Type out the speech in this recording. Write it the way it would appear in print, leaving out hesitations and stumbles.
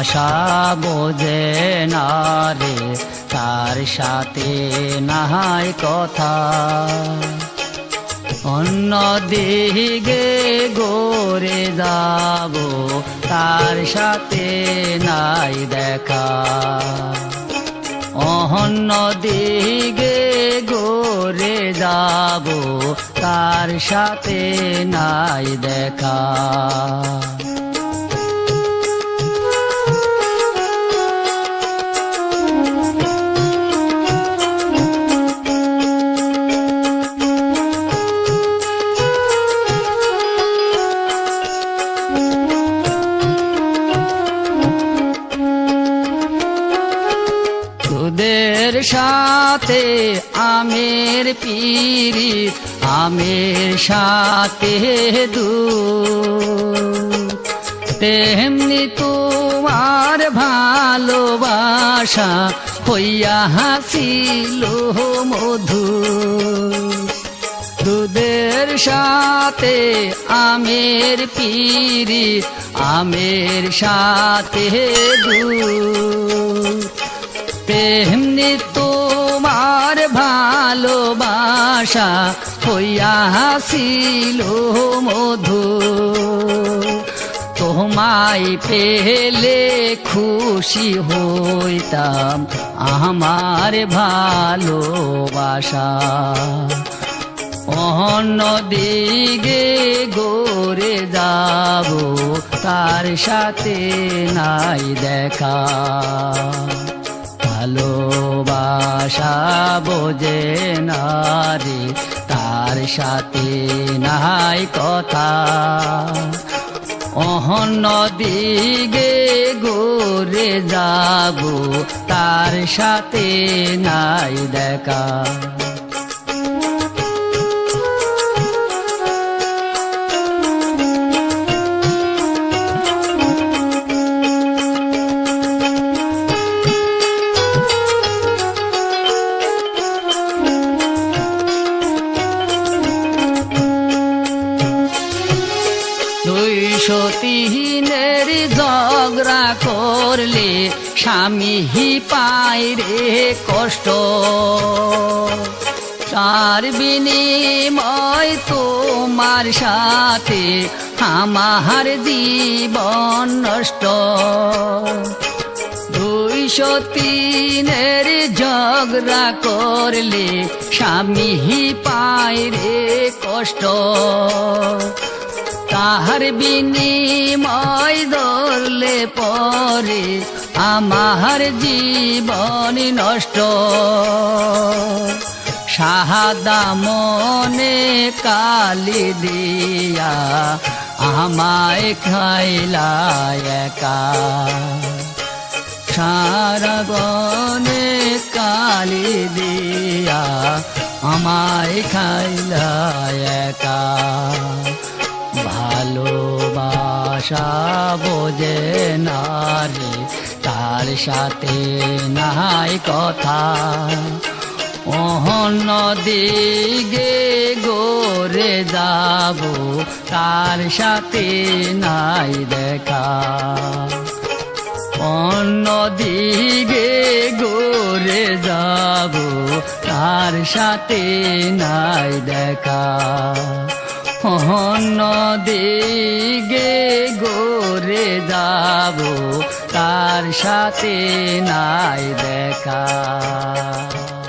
ভাষা বোঝে না রে, তার সাথে নাই কথা। অন্য দিকে ঘুরে যাব, তার সাথে নাই দেখা। অন্য দিকে ঘুরে যাব, তার সাথে নাই দেখা। তোদের সাথে আমের পিরিত, আমের সাথে দুধ, তেমনি তোমার ভালোবাসা হইয়া হাসিল মধু। দুধের সাথে আমের পিরিত, আমের সাথে দুধ, তেমনি তোমার ভালোবাসা হইয়া হাসিল মধু। তোমায় পেলে খুশি হইতাম আমার ভালোবাসা। অন্য দিকে ঘুরে যাব, তার সাথে নাই দেখা। ভালোবাসা বোঝে না রে, তার সাথে নাই কথা। অন্য দিকে ঘুরে যাব, তার সাথে নাই দেখা। তিনের ঝগড়া করলে স্বামী পায় রে কষ্ট। তার বিনিময় তোমার সাথে আমার জীবন নষ্ট। 203 ঝগড়া করলে স্বামী পায় রে কষ্ট। তাহার বিনিময় ধরলে পরে আমার জীবন নষ্ট। সাহাদা মনে কালি দিয়া আমায় খাইলা একা। সারা বনে কালি দিয়া আমায় খাইলা একা। ভালোবাসা বোঝে না রে, তার সাথে নাই কথা। অন্য দিকে ঘুরে যাব, তার সাথে নাই দেখা। অন্য দিকে ঘুরে যাব, তার সাথে নাই দেখা। অন্য দিকে ঘুরে যাব, তার সাথে নাই দেখা।